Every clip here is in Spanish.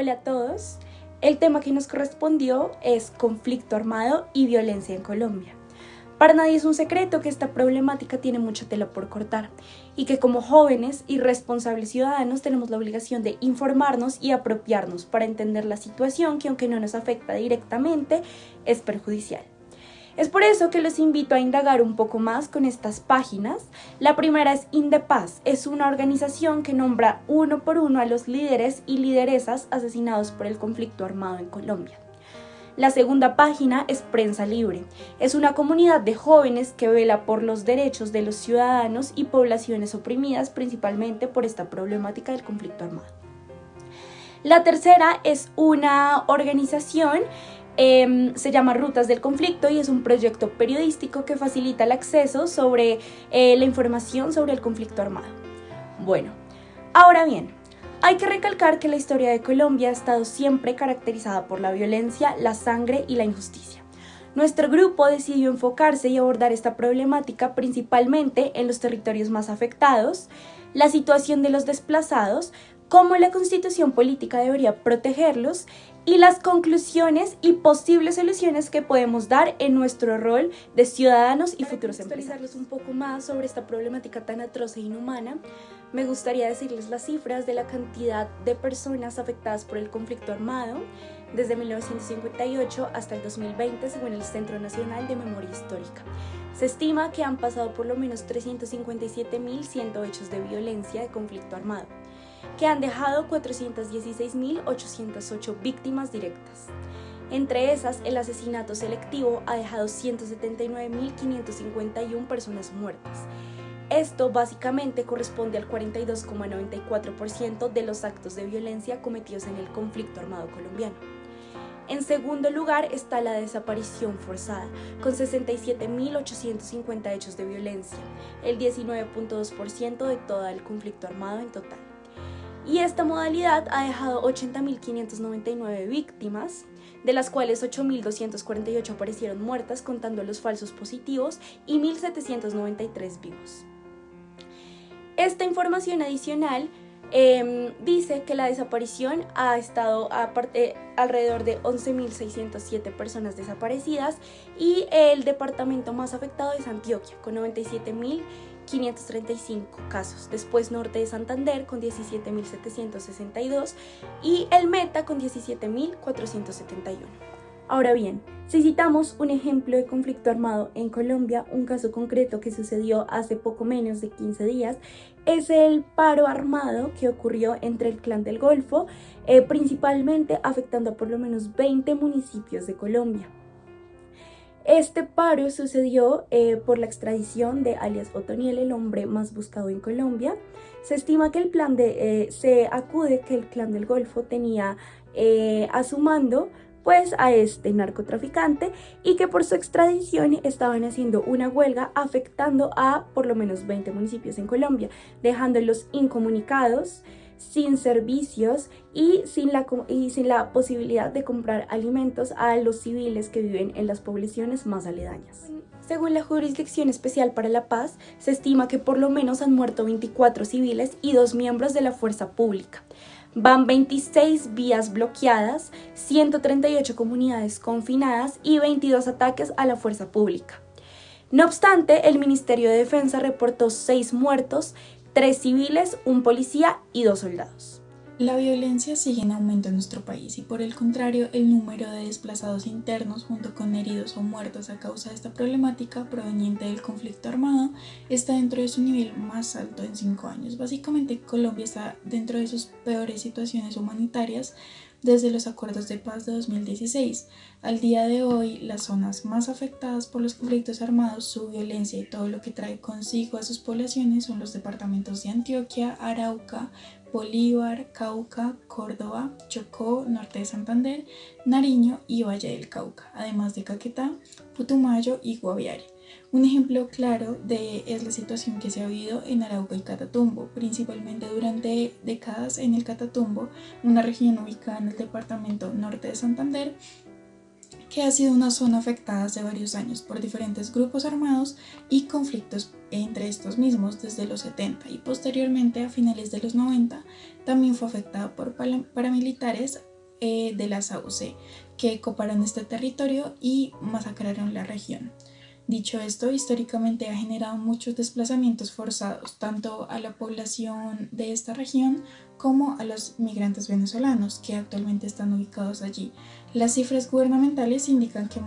Hola a todos. El tema que nos correspondió es conflicto armado y violencia en Colombia. Para nadie es un secreto que esta problemática tiene mucha tela por cortar y que como jóvenes y responsables ciudadanos tenemos la obligación de informarnos y apropiarnos para entender la situación que, aunque no nos afecta directamente, es perjudicial. Es por eso que los invito a indagar un poco más con estas páginas. La primera es Indepaz, es una organización que nombra uno por uno a los líderes y lideresas asesinados por el conflicto armado en Colombia. La segunda página es Prensa Libre, es una comunidad de jóvenes que vela por los derechos de los ciudadanos y poblaciones oprimidas principalmente por esta problemática del conflicto armado. La tercera es una organización se llama Rutas del Conflicto y es un proyecto periodístico que facilita el acceso sobre la información sobre el conflicto armado. Bueno, ahora bien, hay que recalcar que la historia de Colombia ha estado siempre caracterizada por la violencia, la sangre y la injusticia. Nuestro grupo decidió enfocarse y abordar esta problemática principalmente en los territorios más afectados, la situación de los desplazados, cómo la constitución política debería protegerlos y las conclusiones y posibles soluciones que podemos dar en nuestro rol de ciudadanos y futuros empresarios. Un poco más sobre esta problemática tan atroz e inhumana, me gustaría decirles las cifras de la cantidad de personas afectadas por el conflicto armado desde 1958 hasta el 2020 según el Centro Nacional de Memoria Histórica. Se estima que han pasado por lo menos 357.100 hechos de violencia de conflicto armado, que han dejado 416.808 víctimas directas. Entre esas, el asesinato selectivo ha dejado 179.551 personas muertas. Esto básicamente corresponde al 42,94% de los actos de violencia cometidos en el conflicto armado colombiano. En segundo lugar está la desaparición forzada, con 67.850 hechos de violencia, el 19,2% de todo el conflicto armado en total. Y esta modalidad ha dejado 80.599 víctimas, de las cuales 8.248 aparecieron muertas contando los falsos positivos y 1.793 vivos. Esta información adicional dice que la desaparición ha estado alrededor de 11.607 personas desaparecidas y el departamento más afectado es Antioquia, con 97.535 casos, después Norte de Santander con 17.762 y el Meta con 17.471. Ahora bien, si citamos un ejemplo de conflicto armado en Colombia, un caso concreto que sucedió hace poco menos de 15 días, es el paro armado que ocurrió entre el Clan del Golfo, principalmente afectando a por lo menos 20 municipios de Colombia. Este paro sucedió por la extradición de alias Otoniel, el hombre más buscado en Colombia. Se estima que se acude que el Clan del Golfo tenía a su mando pues a este narcotraficante y que por su extradición estaban haciendo una huelga afectando a por lo menos 20 municipios en Colombia, dejándolos incomunicados, sin servicios y sin la posibilidad de comprar alimentos a los civiles que viven en las poblaciones más aledañas. Según la Jurisdicción Especial para la Paz, se estima que por lo menos han muerto 24 civiles y 2 miembros de la fuerza pública. Van 26 vías bloqueadas, 138 comunidades confinadas y 22 ataques a la fuerza pública. No obstante, el Ministerio de Defensa reportó 6 muertos, 3 civiles, 1 policía y 2 soldados. La violencia sigue en aumento en nuestro país y por el contrario, el número de desplazados internos junto con heridos o muertos a causa de esta problemática proveniente del conflicto armado está dentro de su nivel más alto en 5 años. Básicamente, Colombia está dentro de sus peores situaciones humanitarias desde los acuerdos de paz de 2016. Al día de hoy, las zonas más afectadas por los conflictos armados, su violencia y todo lo que trae consigo a sus poblaciones son los departamentos de Antioquia, Arauca, Bolívar, Cauca, Córdoba, Chocó, Norte de Santander, Nariño y Valle del Cauca, además de Caquetá, Putumayo y Guaviare. Un ejemplo claro es la situación que se ha vivido en Arauca y Catatumbo, principalmente durante décadas en el Catatumbo, una región ubicada en el departamento Norte de Santander. que ha sido una zona afectada hace varios años por diferentes grupos armados y conflictos entre estos mismos desde los 70 y posteriormente a finales de los 90 también fue afectada por paramilitares de las AUC que coparon este territorio y masacraron la región. Dicho esto, históricamente ha generado muchos desplazamientos forzados, tanto a la población de esta región como a los migrantes venezolanos que actualmente están ubicados allí. Las cifras gubernamentales indican que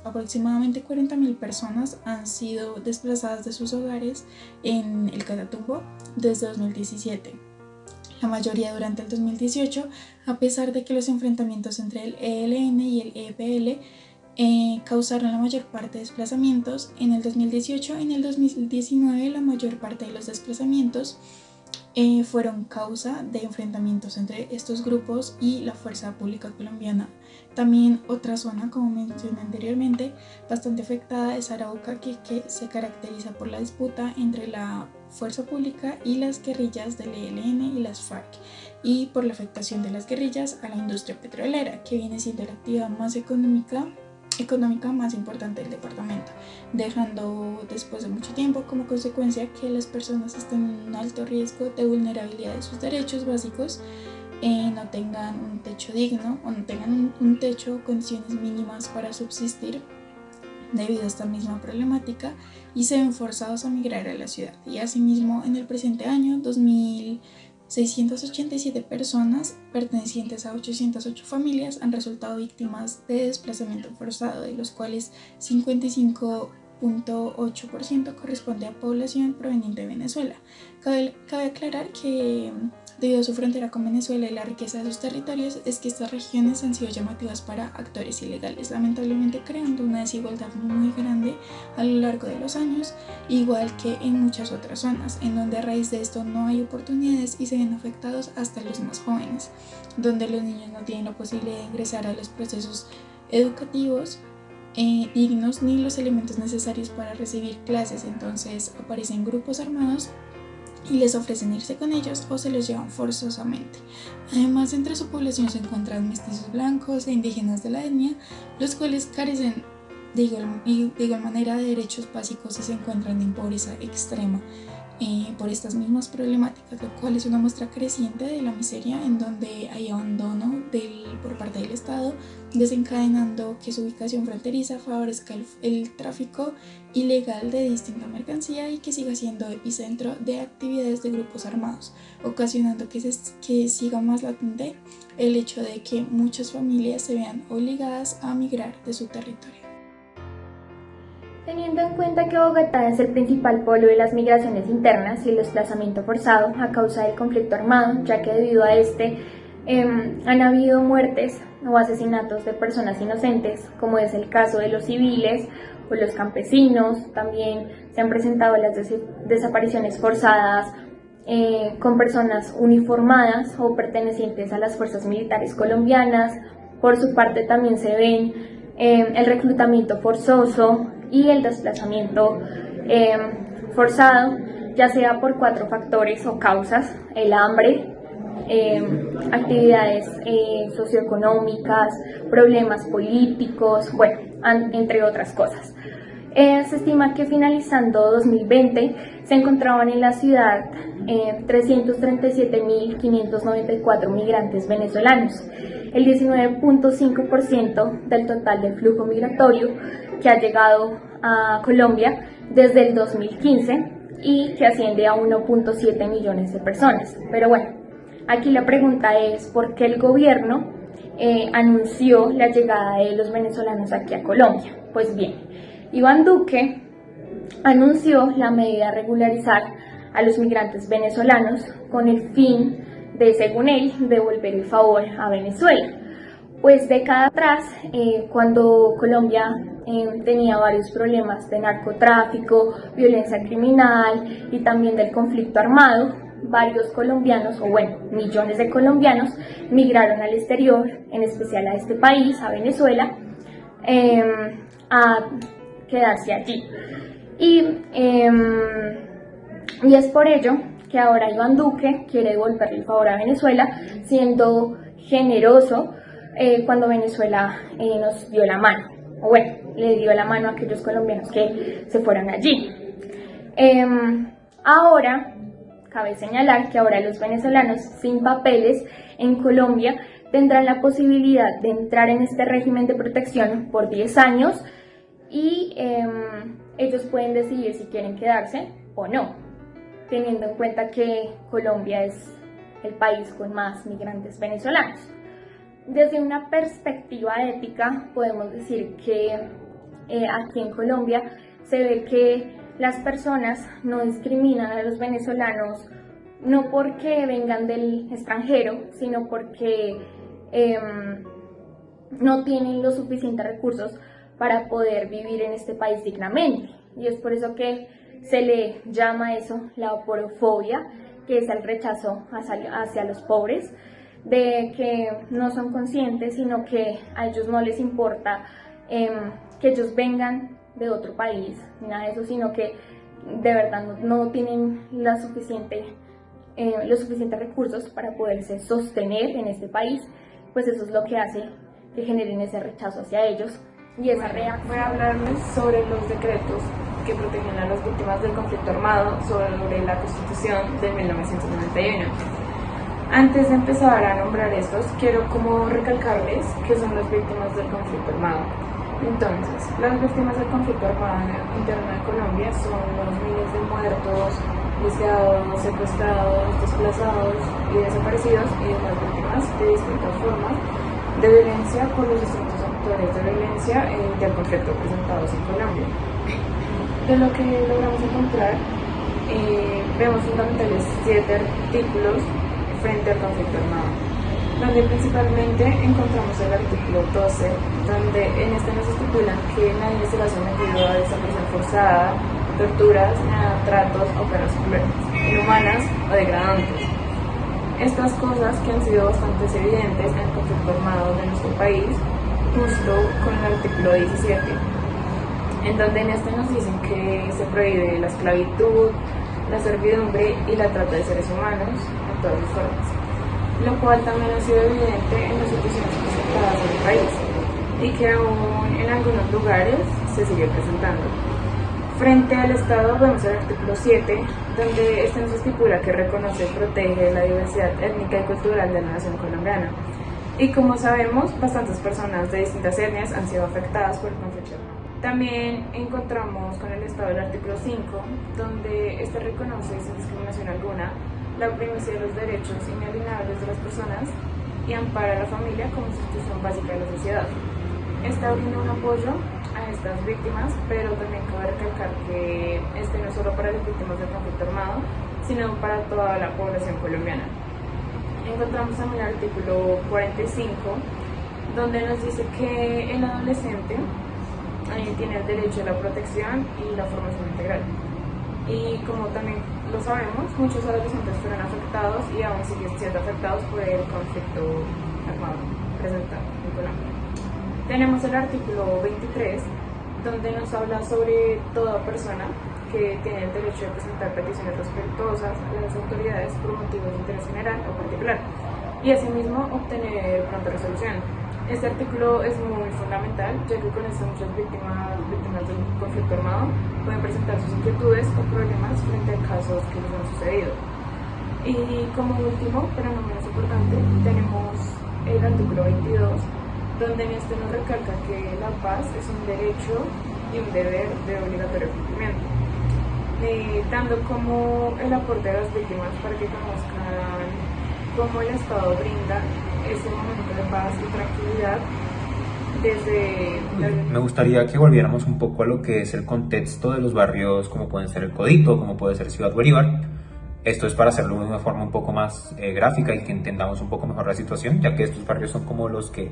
aproximadamente 40.000 personas han sido desplazadas de sus hogares en el Catatumbo desde 2017. La mayoría durante el 2018, a pesar de que los enfrentamientos entre el ELN y el EPL causaron la mayor parte de desplazamientos en el 2018. En el 2019 la mayor parte de los desplazamientos fueron causa de enfrentamientos entre estos grupos y la Fuerza Pública Colombiana. También otra zona, como mencioné anteriormente, bastante afectada es Arauca, que se caracteriza por la disputa entre la Fuerza Pública y las guerrillas del ELN y las FARC, y por la afectación de las guerrillas a la industria petrolera, que viene siendo la actividad más económica más importante del departamento, dejando después de mucho tiempo como consecuencia que las personas estén en un alto riesgo de vulnerabilidad de sus derechos básicos, no tengan un techo digno o no tengan un techo o condiciones mínimas para subsistir debido a esta misma problemática y se ven forzados a migrar a la ciudad. Y asimismo, en el presente año 2.687 personas pertenecientes a 808 familias han resultado víctimas de desplazamiento forzado, de los cuales 55.8% corresponde a población proveniente de Venezuela. Cabe aclarar que debido a su frontera con Venezuela y la riqueza de sus territorios, es que estas regiones han sido llamativas para actores ilegales, lamentablemente creando una desigualdad muy grande a lo largo de los años, igual que en muchas otras zonas, en donde a raíz de esto no hay oportunidades y se ven afectados hasta los más jóvenes, donde los niños no tienen la posibilidad de ingresar a los procesos educativos dignos ni los elementos necesarios para recibir clases. Entonces aparecen grupos armados y les ofrecen irse con ellos o se los llevan forzosamente. Además, entre su población se encuentran mestizos blancos e indígenas de la etnia, los cuales carecen de igual manera de derechos básicos y se encuentran en pobreza extrema por estas mismas problemáticas, lo cual es una muestra creciente de la miseria en donde hay abandono por parte del Estado, desencadenando que su ubicación fronteriza favorezca el tráfico ilegal de distinta mercancía y que siga siendo epicentro de actividades de grupos armados, ocasionando que siga más latente el hecho de que muchas familias se vean obligadas a migrar de su territorio. Teniendo en cuenta que Bogotá es el principal polo de las migraciones internas y el desplazamiento forzado a causa del conflicto armado, ya que debido a este han habido muertes o asesinatos de personas inocentes, como es el caso de los civiles o los campesinos. También se han presentado las desapariciones forzadas con personas uniformadas o pertenecientes a las fuerzas militares colombianas. Por su parte también se ven el reclutamiento forzoso y el desplazamiento forzado, ya sea por 4 factores o causas: el hambre, actividades socioeconómicas, problemas políticos, bueno, entre otras cosas. Se estima que finalizando 2020 se encontraban en la ciudad 337.594 migrantes venezolanos, el 19.5% del total del flujo migratorio que ha llegado a Colombia desde el 2015 y que asciende a 1.7 millones de personas. Pero bueno, aquí la pregunta es ¿por qué el gobierno anunció la llegada de los venezolanos aquí a Colombia? Pues bien, Iván Duque anunció la medida de regularizar a los migrantes venezolanos con el fin de, según él, devolver el favor a Venezuela. Pues décadas atrás, cuando Colombia tenía varios problemas de narcotráfico, violencia criminal y también del conflicto armado, varios colombianos, o bueno, millones de colombianos migraron al exterior, en especial a este país, a Venezuela, a quedarse allí. Y es por ello que ahora Iván Duque quiere devolverle el favor a Venezuela, siendo generoso cuando Venezuela nos dio la mano, o bueno, le dio la mano a aquellos colombianos que se fueron allí. Ahora, cabe señalar que ahora los venezolanos sin papeles en Colombia tendrán la posibilidad de entrar en este régimen de protección por 10 años y ellos pueden decidir si quieren quedarse o no, teniendo en cuenta que Colombia es el país con más migrantes venezolanos. Desde una perspectiva ética, podemos decir que aquí en Colombia se ve que las personas no discriminan a los venezolanos no porque vengan del extranjero, sino porque no tienen los suficientes recursos para poder vivir en este país dignamente. Y es por eso que se le llama eso la aporofobia, que es el rechazo hacia los pobres, de que no son conscientes, sino que a ellos no les importa que ellos vengan de otro país, ni nada de eso, sino que de verdad no tienen los suficientes recursos para poderse sostener en este país. Pues eso es lo que hace que generen ese rechazo hacia ellos y esa reacción. Voy a hablarles sobre los decretos que protegen a las víctimas del conflicto armado sobre la Constitución de 1991. Antes de empezar a nombrar estos, quiero como recalcarles que son las víctimas del conflicto armado. Entonces, las víctimas del conflicto armado interno de Colombia son los miles de muertos, lisiados, secuestrados, desplazados y desaparecidos y demás víctimas de distintas formas de violencia por los distintos actores de violencia del conflicto presentados en Colombia. De lo que logramos encontrar, vemos fundamentales 7 artículos frente al conflicto armado, donde principalmente encontramos el artículo 12, donde en este nos estipulan que nadie será sometido a desaparición forzada, torturas, tratos o penas inhumanas o degradantes. Estas cosas que han sido bastante evidentes en el conflicto armado de nuestro país, justo con el artículo 17, en donde en este nos dicen que se prohíbe la esclavitud, la servidumbre y la trata de seres humanos en todas sus formas, lo cual también ha sido evidente en las situaciones presentadas en el país y que aún en algunos lugares se sigue presentando. Frente al Estado vemos el artículo 7, donde este nos estipula que reconoce y protege la diversidad étnica y cultural de la nación colombiana. Y como sabemos, bastantes personas de distintas etnias han sido afectadas por el conflicto. También encontramos con el Estado el artículo 5, donde este reconoce sin discriminación alguna la primacía de los derechos inalienables de las personas y ampara a la familia como institución básica de la sociedad. Está brinda un apoyo a estas víctimas, pero también cabe recalcar que este no es solo para las víctimas del conflicto armado, sino para toda la población colombiana. Encontramos también el artículo 45, donde nos dice que el adolescente tiene el derecho a la protección y la formación integral. Y como también lo sabemos, muchos adolescentes fueron afectados y aún siguen siendo afectados por el conflicto armado presentado en Colombia. Tenemos el artículo 23, donde nos habla sobre toda persona que tiene el derecho de presentar peticiones respetuosas a las autoridades por motivos de interés general o particular y asimismo obtener pronta resolución. Este artículo es muy fundamental, ya que con esto muchas víctimas del conflicto armado pueden presentar sus inquietudes o problemas frente a casos que les han sucedido. Y como último, pero no menos importante, tenemos el artículo 22, donde en este nos recalca que la paz es un derecho y un deber de obligatorio cumplimiento, dando como el aporte de las víctimas para que conozcan cómo el Estado brinda ese momento de paz y tranquilidad desde... Me gustaría que volviéramos un poco a lo que es el contexto de los barrios, como pueden ser el Codito, como puede ser Ciudad Bolívar. Esto es para hacerlo de una forma un poco más gráfica y que entendamos un poco mejor la situación, ya que estos barrios son como los que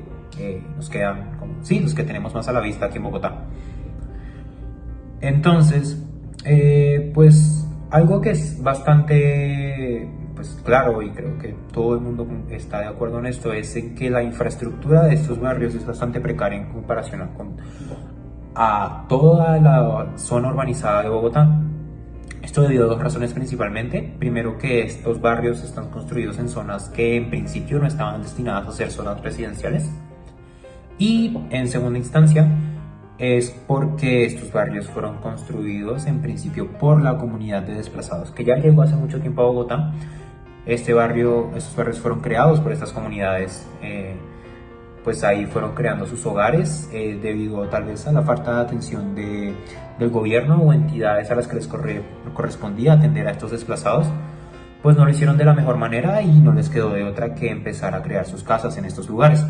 nos quedan, los que tenemos más a la vista aquí en Bogotá. Entonces, pues algo que es bastante claro, y creo que todo el mundo está de acuerdo en esto, es en que la infraestructura de estos barrios es bastante precaria en comparación a toda la zona urbanizada de Bogotá. Esto debido a dos razones principalmente. Primero, que estos barrios están construidos en zonas que en principio no estaban destinadas a ser zonas residenciales, Y en segunda instancia es porque estos barrios fueron construidos en principio por la comunidad de desplazados que ya llegó hace mucho tiempo a Bogotá. Estos barrios fueron creados por estas comunidades, pues ahí fueron creando sus hogares debido tal vez a la falta de atención del gobierno o entidades a las que les correspondía atender a estos desplazados. Pues no lo hicieron de la mejor manera y no les quedó de otra que empezar a crear sus casas en estos lugares.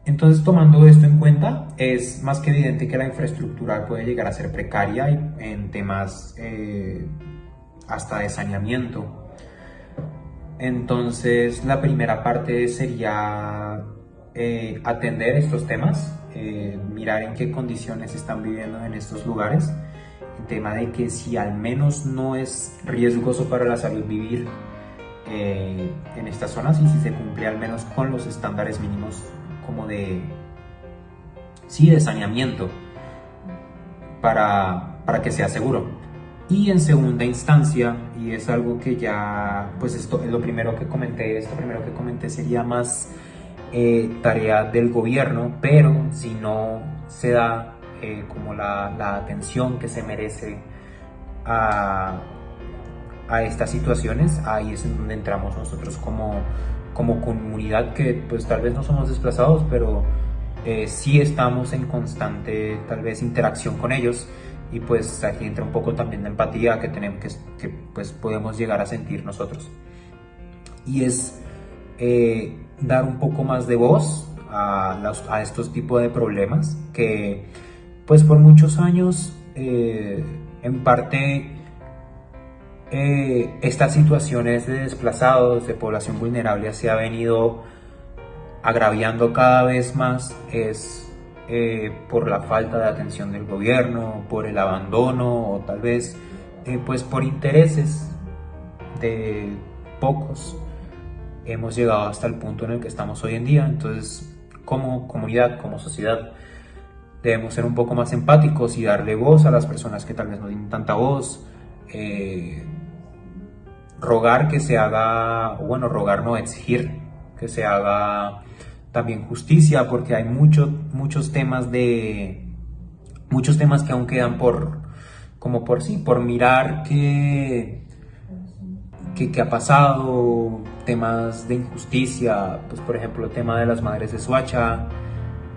Entonces, tomando esto en cuenta, es más que evidente que la infraestructura puede llegar a ser precaria en temas hasta de saneamiento. Entonces, la primera parte sería atender estos temas, mirar en qué condiciones están viviendo en estos lugares, el tema de que si al menos no es riesgoso para la salud vivir en estas zonas y si se cumple al menos con los estándares mínimos como de saneamiento para que sea seguro. Y en segunda instancia, y es algo que ya, pues esto es lo primero que comenté, sería más tarea del gobierno, pero si no se da como la atención que se merece a estas situaciones, ahí es en donde entramos nosotros como comunidad que pues tal vez no somos desplazados, pero sí estamos en constante tal vez interacción con ellos, y pues aquí entra un poco también la empatía que tenemos que pues podemos llegar a sentir nosotros, y es dar un poco más de voz a estos tipos de problemas que pues por muchos años en parte estas situaciones de desplazados, de población vulnerable se ha venido agraviando cada vez más, es por la falta de atención del gobierno, por el abandono o tal vez pues por intereses de pocos. Hemos llegado hasta el punto en el que estamos hoy en día. Entonces, como comunidad, como sociedad, debemos ser un poco más empáticos y darle voz a las personas que tal vez no tienen tanta voz. Rogar que se haga, bueno, rogar no, exigir que se haga también justicia, porque hay muchos temas que aún quedan por mirar qué ha pasado, temas de injusticia, pues por ejemplo el tema de las madres de Soacha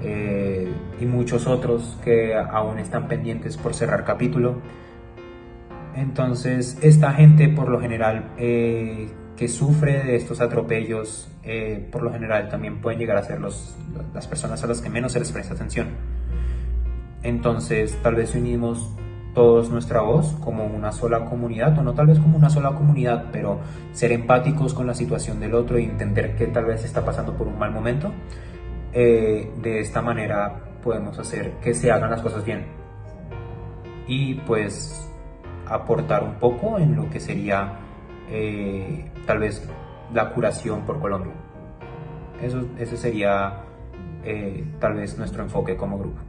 y muchos otros que aún están pendientes por cerrar capítulo. Entonces, esta gente, por lo general, que sufre de estos atropellos, por lo general también pueden llegar a ser las personas a las que menos se les presta atención. Entonces, tal vez unimos todos nuestra voz como una sola comunidad, o no tal vez como una sola comunidad, pero ser empáticos con la situación del otro y entender que tal vez está pasando por un mal momento. De esta manera podemos hacer que se hagan las cosas bien. Y pues aportar un poco en lo que sería tal vez la curación por Colombia. Ese sería tal vez nuestro enfoque como grupo.